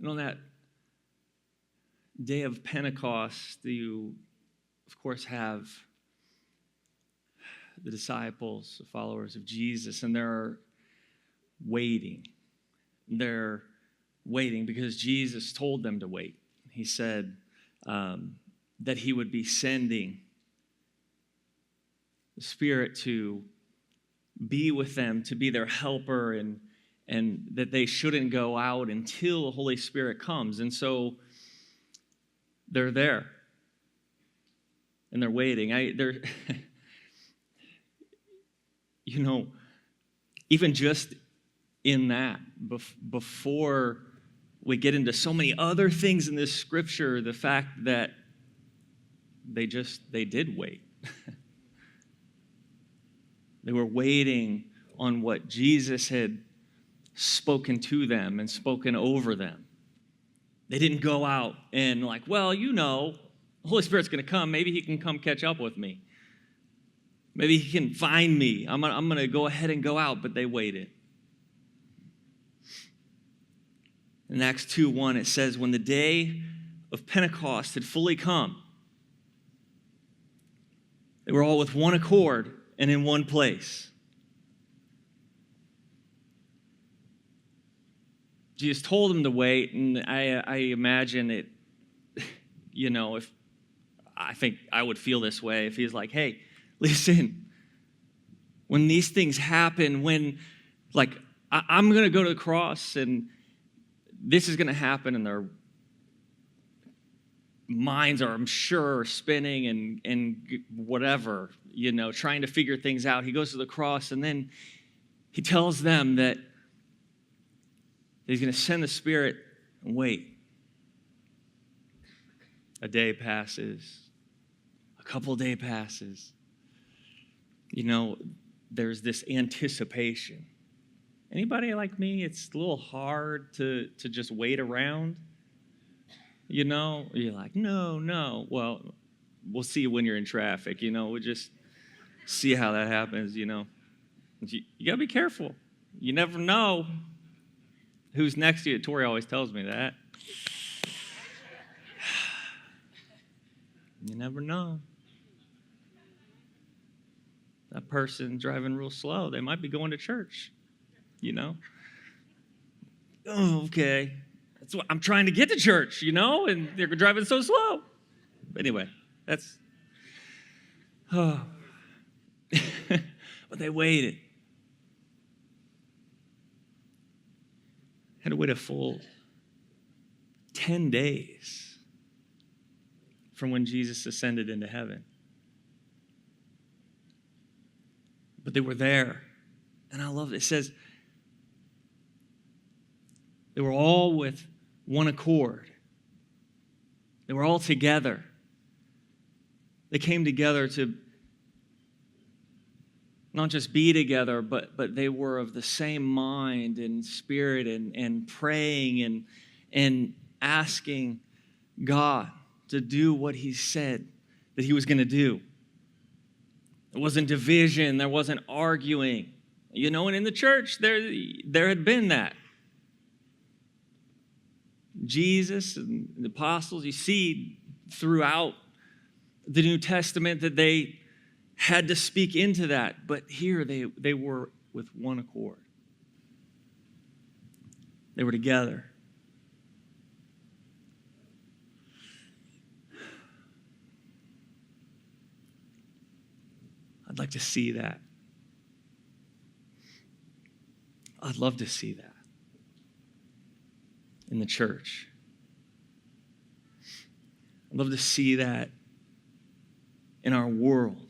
And on that day of Pentecost, you, of course, have the disciples, the followers of Jesus, and they're waiting. They're waiting because Jesus told them to wait. He said that he would be sending the Spirit to be with them, to be their helper, and that they shouldn't go out until the Holy Spirit comes. And so they're there, and they're waiting. They're, even just in that, before we get into so many other things in this scripture, the fact that they did wait. They were waiting on what Jesus had spoken to them and spoken over them. They didn't go out and the Holy Spirit's going to come. Maybe he can come catch up with me. Maybe he can find me. I'm going to go ahead and go out, but they waited. In Acts 2:1, it says, when the day of Pentecost had fully come, they were all with one accord and in one place. Jesus told them to wait, and I imagine it, I think I would feel this way if he's like, hey, listen, when these things happen, when, I'm going to go to the cross, and this is going to happen, and their minds are, I'm sure, spinning and whatever, trying to figure things out. He goes to the cross, and then he tells them that he's going to send the Spirit and wait. A day passes. A couple day passes. There's this anticipation. Anybody like me, it's a little hard to just wait around. You're like, no. Well, we'll see when you're in traffic. We'll just see how that happens, You got to be careful. You never know who's next to you. Tori always tells me that. You never know. That person driving real slow, they might be going to church, Oh, okay. That's what I'm trying to get to church, and they're driving so slow. Anyway, that's... Oh. But they waited. Had to wait a full 10 days from when Jesus ascended into heaven. But they were there. And I love it. It says they were all with one accord. They were all together. They came together to not just be together, but they were of the same mind and spirit and praying and asking God to do what he said that he was going to do. There wasn't division. There wasn't arguing. And in the church, there had been that. Jesus and the apostles, you see throughout the New Testament that they had to speak into that. But here they were with one accord. They were together. I'd like to see that. I'd love to see that in the church. I'd love to see that in our world.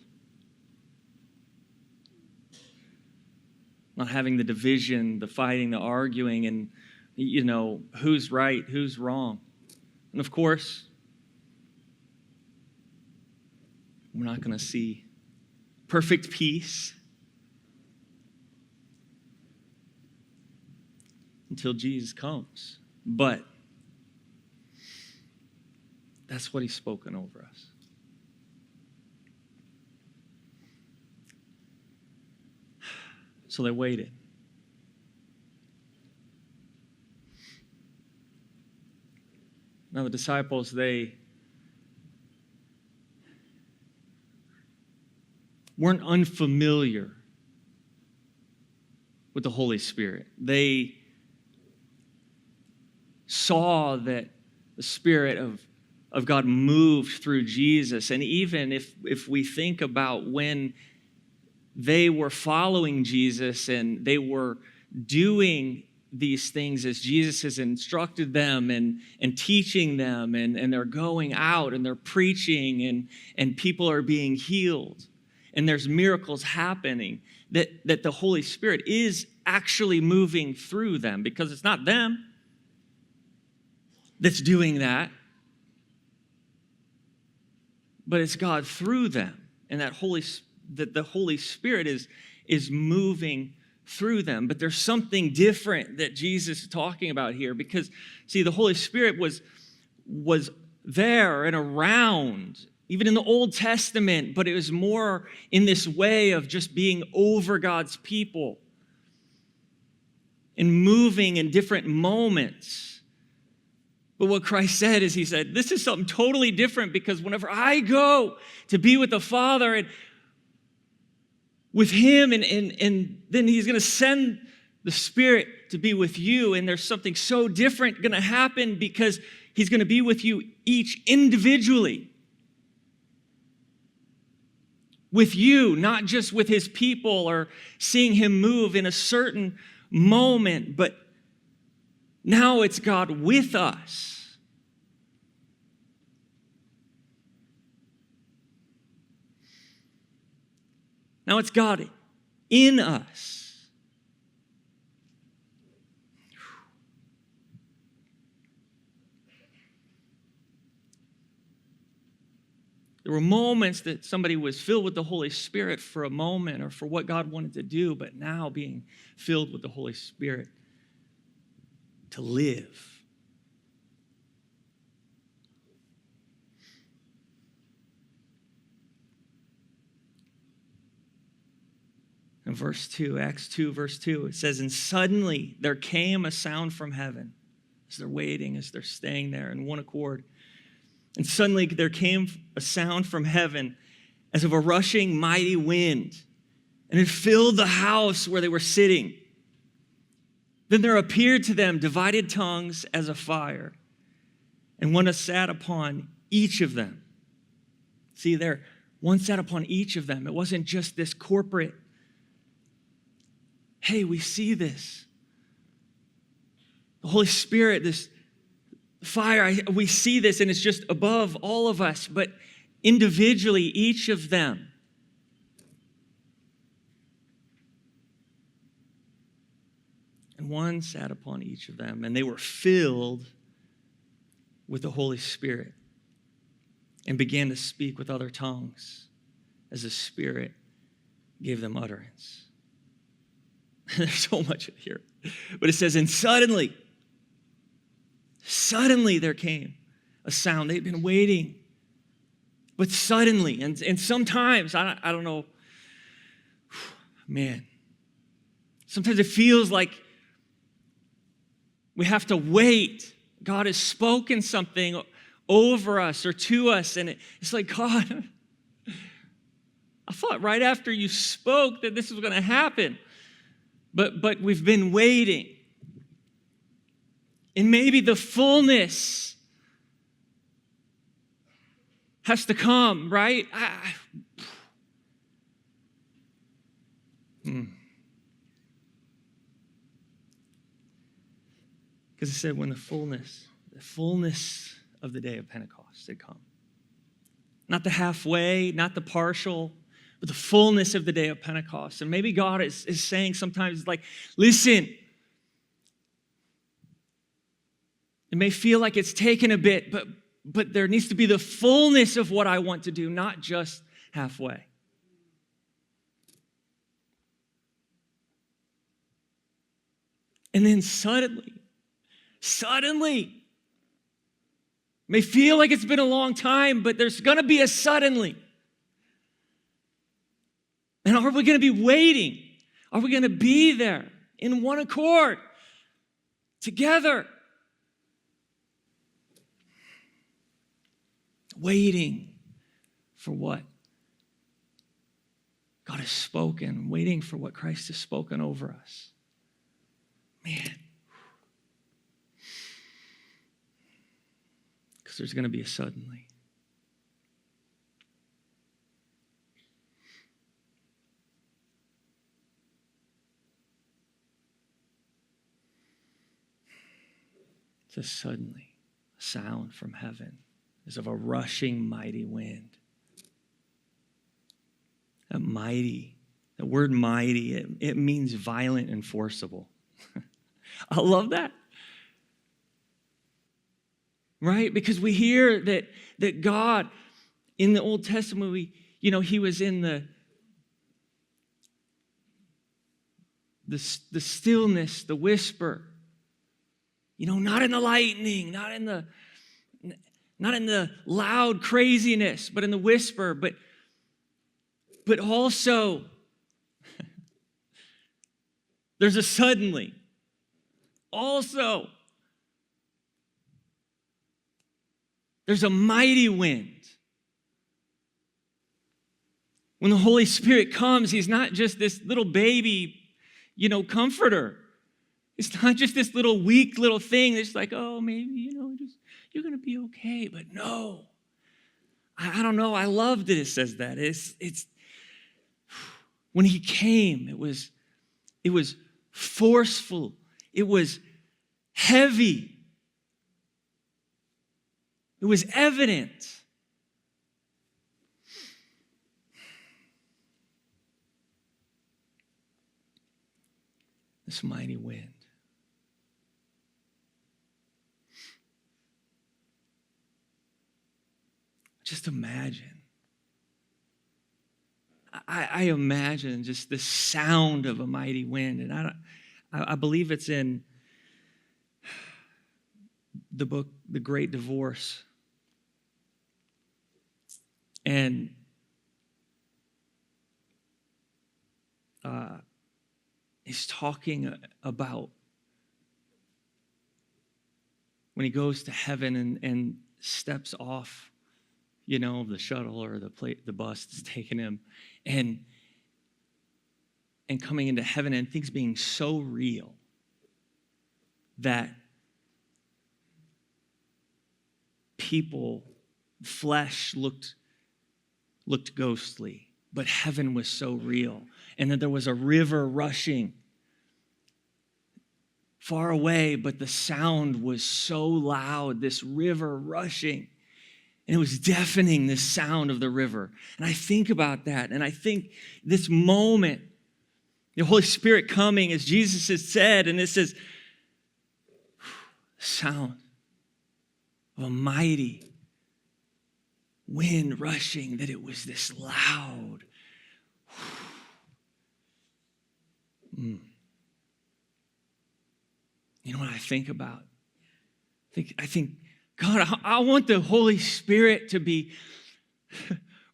Not having the division, the fighting, the arguing, and, who's right, who's wrong. And of course, we're not going to see perfect peace until Jesus comes. But that's what he's spoken over us. So they waited. Now the disciples, they weren't unfamiliar with the Holy Spirit. They saw that the Spirit of God moved through Jesus. And even if we think about when they were following Jesus and they were doing these things as Jesus has instructed them and teaching them, and they're going out and they're preaching and people are being healed and there's miracles happening, that the Holy Spirit is actually moving through them, because it's not them that's doing that, but it's God through them, and that the Holy Spirit is moving through them. But there's something different that Jesus is talking about here, because, see, the Holy Spirit was there and around, even in the Old Testament, but it was more in this way of just being over God's people and moving in different moments. But what Christ said is, he said, this is something totally different, because whenever I go to be with the Father and with him, and then he's going to send the Spirit to be with you, and there's something so different going to happen, because he's going to be with you each individually. With you, not just with his people or seeing him move in a certain moment, but now it's God with us. Now it's God in us. There were moments that somebody was filled with the Holy Spirit for a moment or for what God wanted to do, but now being filled with the Holy Spirit to live. In verse 2, Acts 2, verse 2, it says, and suddenly there came a sound from heaven, as they're waiting, as they're staying there in one accord. And suddenly there came a sound from heaven as of a rushing mighty wind, and it filled the house where they were sitting. Then there appeared to them divided tongues as a fire, and one sat upon each of them. See there, one sat upon each of them. It wasn't just this corporate, hey, we see this. The Holy Spirit, this fire, we see this, and it's just above all of us, but individually, each of them. And one sat upon each of them, and they were filled with the Holy Spirit and began to speak with other tongues as the Spirit gave them utterance. There's so much in here. But it says, and suddenly there came a sound. They'd been waiting. But suddenly, and sometimes, I don't know, man, sometimes it feels like we have to wait. God has spoken something over us or to us, and it's like, God, I thought right after you spoke that this was going to happen. But we've been waiting. And maybe the fullness has to come, right? Because it said when the fullness of the day of Pentecost had come. Not the halfway, not the partial, but the fullness of the day of Pentecost. And maybe God is saying sometimes, like, listen, it may feel like it's taken a bit, but there needs to be the fullness of what I want to do, not just halfway. And then suddenly, may feel like it's been a long time, but there's going to be a suddenly. And are we going to be waiting? Are we going to be there in one accord, together? waiting for what God has spoken, waiting for what Christ has spoken over us. Man. Because there's going to be a suddenly. It says suddenly, a sound from heaven as of a rushing mighty wind. That mighty, the word mighty, it means violent and forcible. I love that. Right? Because we hear that God, in the Old Testament, he was in the stillness, the whisper. Not in the lightning, not in the loud craziness, but in the whisper. But also, there's a suddenly. Also, there's a mighty wind. When the Holy Spirit comes, he's not just this little baby, comforter. It's not just this little weak little thing that's like, oh, maybe, you're going to be okay. But no, I don't know. I love that it says that. It's when he came, it was forceful. It was heavy. It was evident. This mighty wind. Just imagine. I imagine just the sound of a mighty wind. And I believe it's in the book, The Great Divorce. And he's talking about when he goes to heaven and steps off, the shuttle or the bus that's taking him, and coming into heaven, and things being so real that flesh looked ghostly, but heaven was so real, and that there was a river rushing far away, but the sound was so loud, this river rushing. And it was deafening, this sound of the river. And I think about that, and I think this moment, the Holy Spirit coming, as Jesus has said, and it says, sound of a mighty wind rushing, that it was this loud. You know what I think about? I think, God, I want the Holy Spirit to be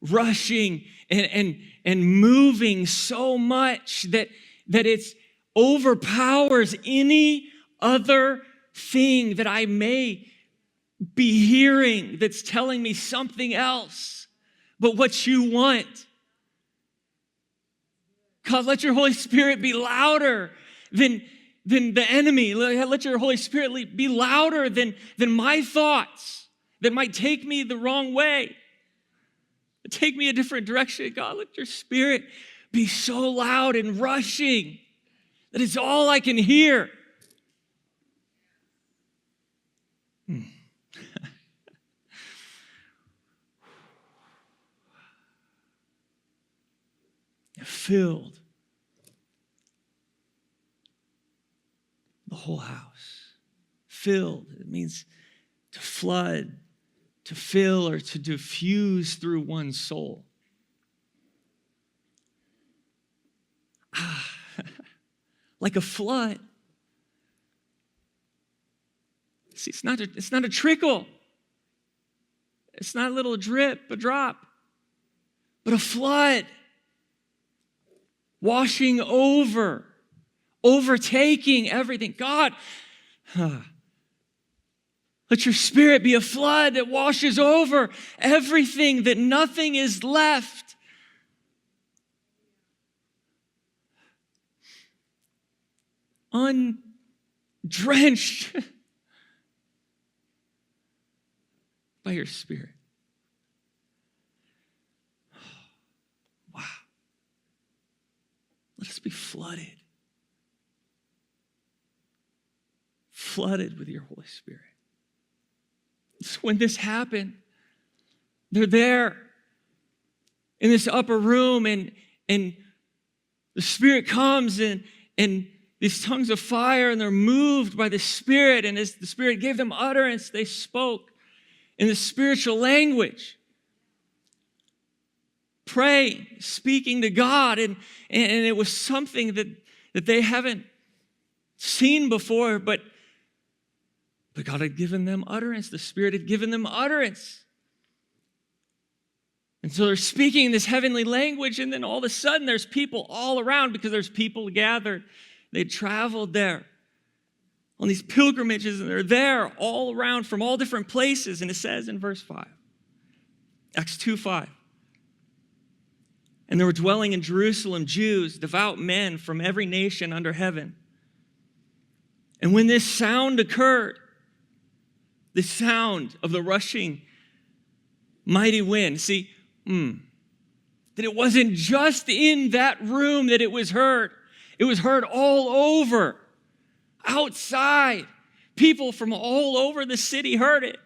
rushing and moving so much that it overpowers any other thing that I may be hearing that's telling me something else but what you want. God, let your Holy Spirit be louder than the enemy. Let your Holy Spirit be louder than my thoughts that might take me the wrong way, take me a different direction. God, let your Spirit be so loud and rushing that it's all I can hear. Filled the whole house. Filled, it means to flood, to fill, or to diffuse through one's soul. Like a flood. See, it's not a trickle. It's not a little drip, a drop, but a flood. Washing over, overtaking everything. God, Let your Spirit be a flood that washes over everything, that nothing is left. Undrenched by your Spirit. Wow. Let us be flooded. Flooded with your Holy Spirit. So when this happened, they're there in this upper room, and the Spirit comes, and these tongues of fire, and they're moved by the Spirit, and as the Spirit gave them utterance, they spoke in the spiritual language, praying, speaking to God, and it was something that they haven't seen before, but God had given them utterance. The Spirit had given them utterance. And so they're speaking in this heavenly language, and then all of a sudden there's people all around because there's people gathered. They traveled there on these pilgrimages, and they're there all around from all different places. And it says in verse 5, Acts 2:5, and there were dwelling in Jerusalem Jews, devout men from every nation under heaven. And when this sound occurred, the sound of the rushing mighty wind, see, that it wasn't just in that room that it was heard. It was heard all over, outside. People from all over the city heard it.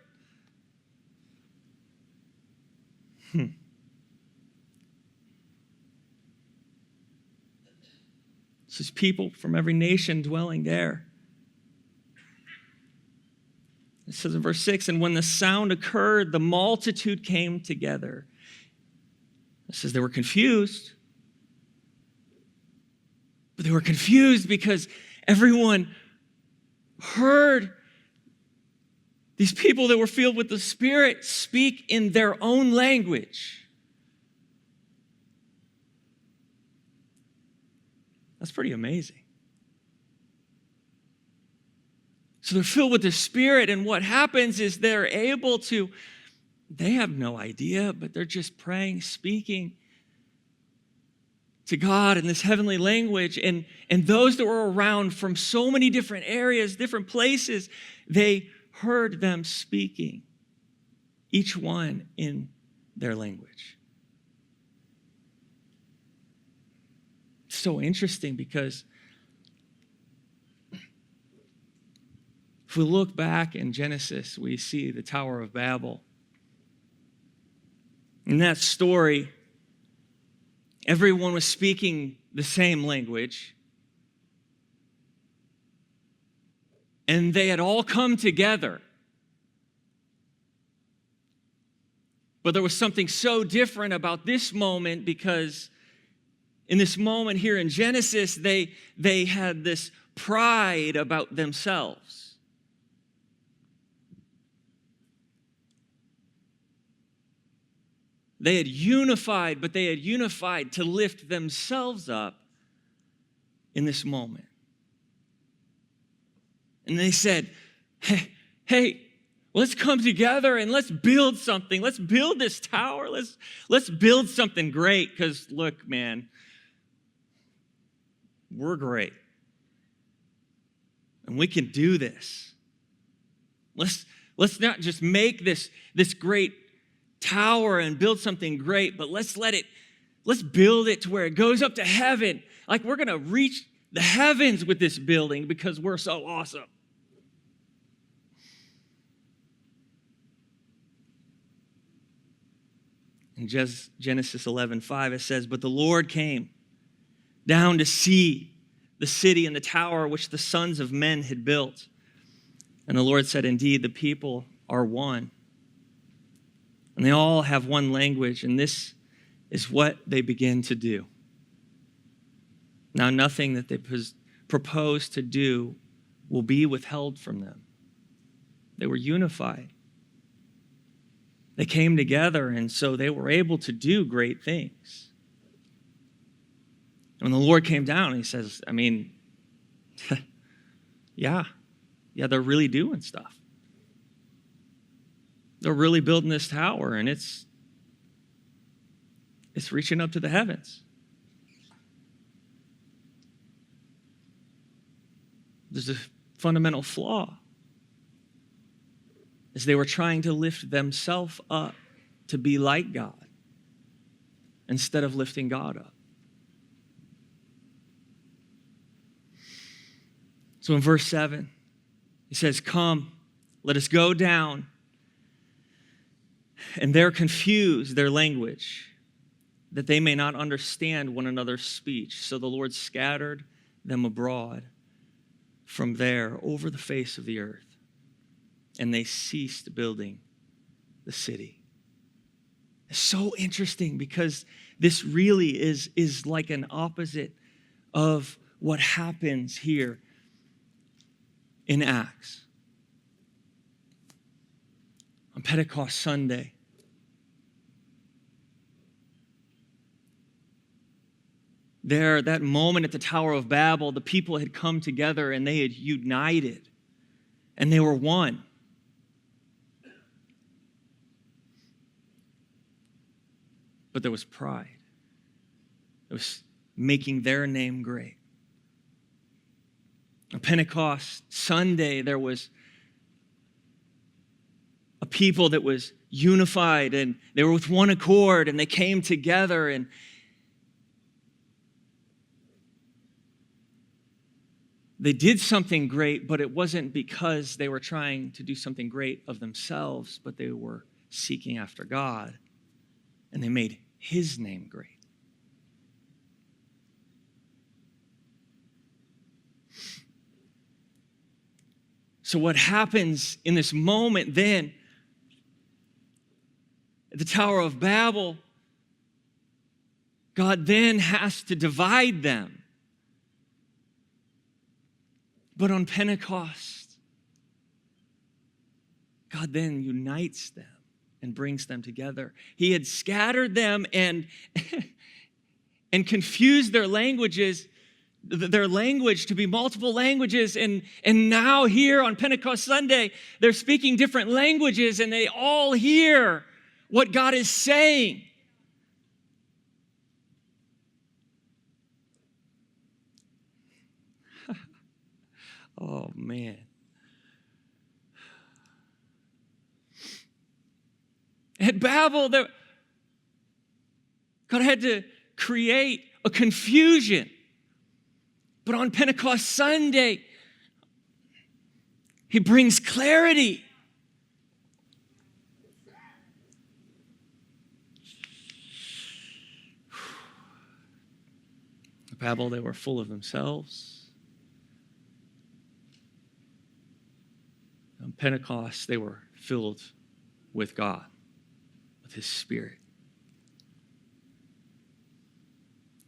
This is people from every nation dwelling there. It says in verse 6, and when the sound occurred, the multitude came together. It says they were confused. But they were confused because everyone heard these people that were filled with the Spirit speak in their own language. That's pretty amazing. So they're filled with the Spirit, and what happens is they're able to, they have no idea, but they're just praying, speaking to God in this heavenly language. And those that were around from so many different areas, different places, they heard them speaking, each one in their language. It's so interesting because if we look back in Genesis, we see the Tower of Babel. In that story, everyone was speaking the same language, and they had all come together. But there was something so different about this moment, because in this moment here in Genesis, they had this pride about themselves. They had unified, but they had unified to lift themselves up in this moment. And they said, hey, let's come together and let's build something. Let's build this tower. Let's build something great, because look, man, we're great. And we can do this. Let's not just make this great tower and build something great, but let's build it to where it goes up to heaven. Like we're going to reach the heavens with this building because we're so awesome. In Genesis 11:5, it says, but the Lord came down to see the city and the tower which the sons of men had built. And the Lord said, indeed, the people are one. And they all have one language, and this is what they begin to do. Now, nothing that they propose to do will be withheld from them. They were unified. They came together, and so they were able to do great things. And when the Lord came down, he says, I mean, yeah, they're really doing stuff. They're really building this tower, and it's reaching up to the heavens. There's a fundamental flaw. As they were trying to lift themselves up to be like God instead of lifting God up. So in verse 7, he says, "Come, let us go down." And they're confused, their language, that they may not understand one another's speech. So the Lord scattered them abroad from there over the face of the earth, and they ceased building the city. It's so interesting because this really is like an opposite of what happens here in Acts. On Pentecost Sunday, there, that moment at the Tower of Babel, the people had come together and they had united and they were one. But there was pride. It was making their name great. On Pentecost Sunday, there was a people that was unified and they were with one accord and they came together and they did something great, but it wasn't because they were trying to do something great of themselves, but they were seeking after God and they made His name great. So what happens in this moment then, at the Tower of Babel, God then has to divide them. But on Pentecost, God then unites them and brings them together. He had scattered them and confused their languages, their language to be multiple languages. And now here on Pentecost Sunday, they're speaking different languages and they all hear what God is saying. Oh, man. At Babel, God had to create a confusion. But on Pentecost Sunday, He brings clarity. At Babel, they were full of themselves. On Pentecost, they were filled with God, with His Spirit.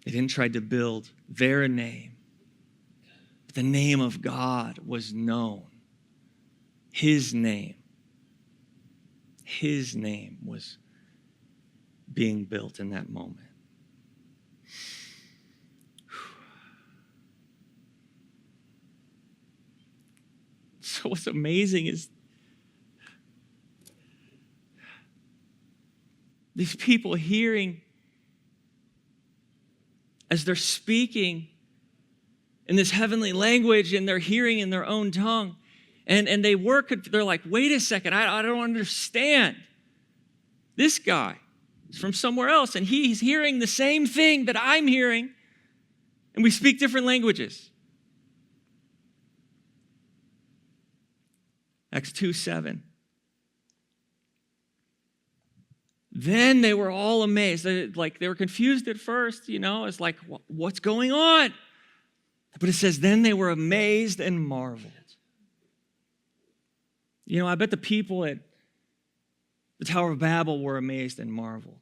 They didn't try to build their name. The name of God was known. His name was being built in that moment. So what's amazing is these people hearing as they're speaking in this heavenly language and they're hearing in their own tongue. And they're like, wait a second, I don't understand. This guy is from somewhere else and he's hearing the same thing that I'm hearing and we speak different languages. Acts 2:7. Then they were all amazed. They were confused at first, it's like, what's going on? But it says, then they were amazed and marveled. I bet the people at the Tower of Babel were amazed and marveled.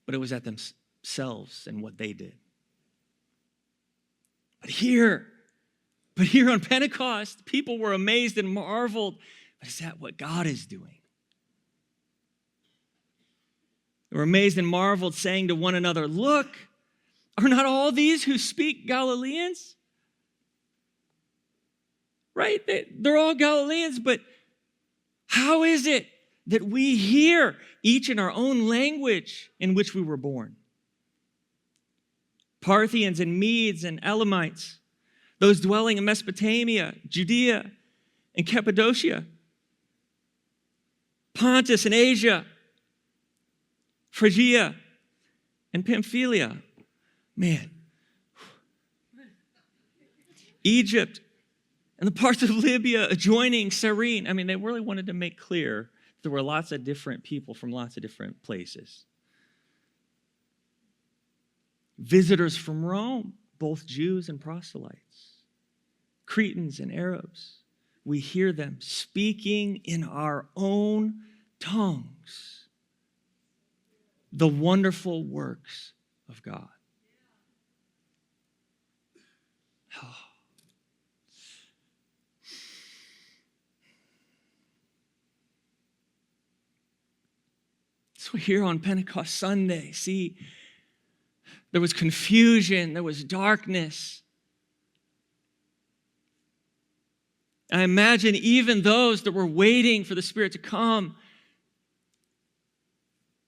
But it was at themselves and what they did. But here on Pentecost, people were amazed and marveled. But is that what God is doing? They were amazed and marveled, saying to one another, look, are not all these who speak Galileans? Right? They're all Galileans, but how is it that we hear, each in our own language in which we were born. Parthians and Medes and Elamites, those dwelling in Mesopotamia, Judea and Cappadocia, Pontus and Asia, Phrygia and Pamphylia. Man. Egypt and the parts of Libya adjoining Cyrene. I mean, they really wanted to make clear there were lots of different people from lots of different places. Visitors from Rome, both Jews and proselytes. Cretans and Arabs. We hear them speaking in our own tongues the wonderful works of God. Oh. So here on Pentecost Sunday, see, there was confusion, there was darkness. I imagine even those that were waiting for the Spirit to come,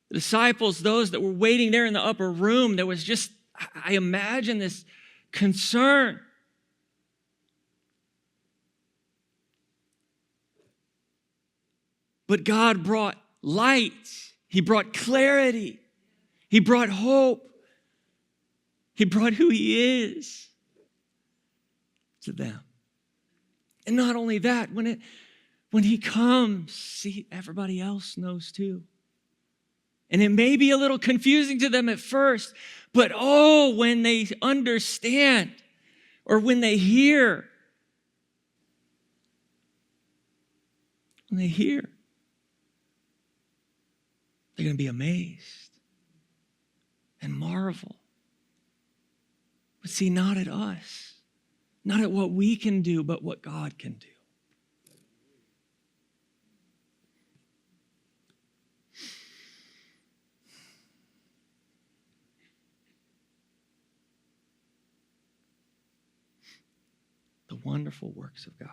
the disciples, those that were waiting there in the upper room, there was just, I imagine this concern. But God brought light. He brought clarity. He brought hope. He brought who He is to them. And not only that, when He comes, see, everybody else knows too. And it may be a little confusing to them at first, but oh, when they understand or when they hear, they're going to be amazed and marvel. But see, not at us, not at what we can do, but what God can do. The wonderful works of God.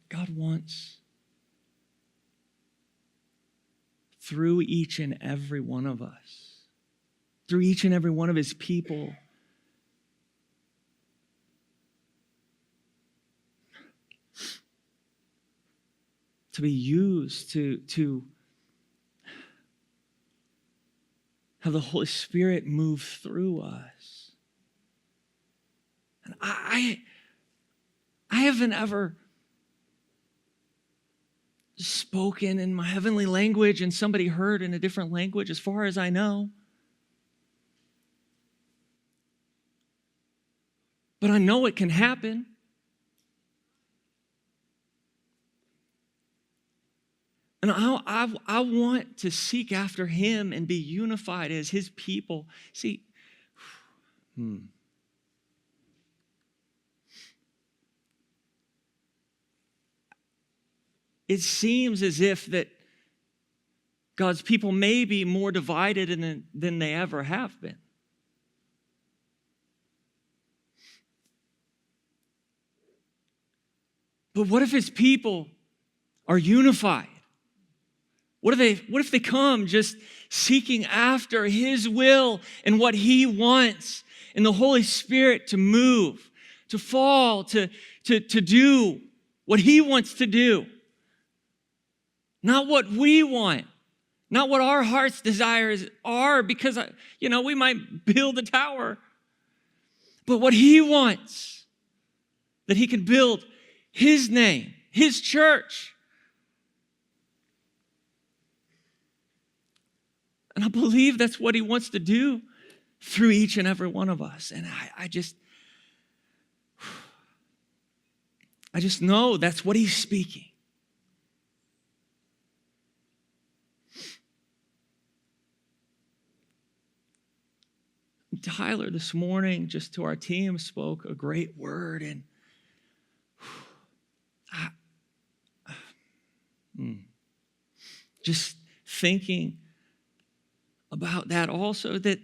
God wants, through each and every one of us, through each and every one of His people, to be used to have the Holy Spirit move through us. And I haven't ever spoken in my heavenly language and somebody heard in a different language, as far as I know. But I know it can happen. And I want to seek after Him and be unified as His people. See, it seems as if that God's people may be more divided than they ever have been. But what if His people are unified? What if they come just seeking after His will and what He wants, and the Holy Spirit to move, to fall, to do what He wants to do? Not what we want, not what our heart's desires are, because we might build a tower, but what He wants, that He can build His name, His church. And I believe that's what He wants to do through each and every one of us. And I just know that's what He's speaking. Tyler this morning, just to our team, spoke a great word, and just thinking about that also, that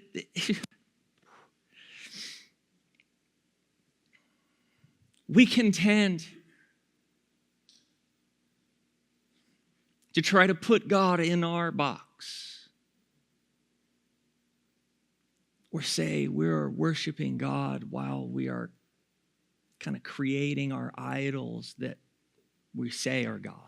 we can tend to try to put God in our box, or say we're worshiping God while we are kind of creating our idols that we say are God.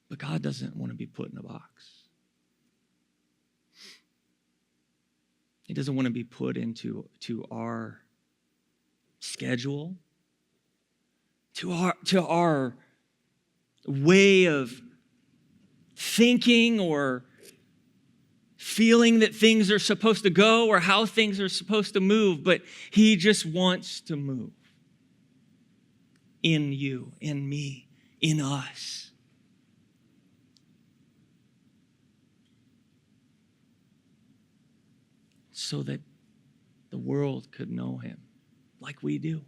But God doesn't want to be put in a box. He doesn't want to be put into our schedule, to our way of thinking or feeling that things are supposed to go or how things are supposed to move, but he just wants to move in you, in me, in us. So that the world could know him like we do.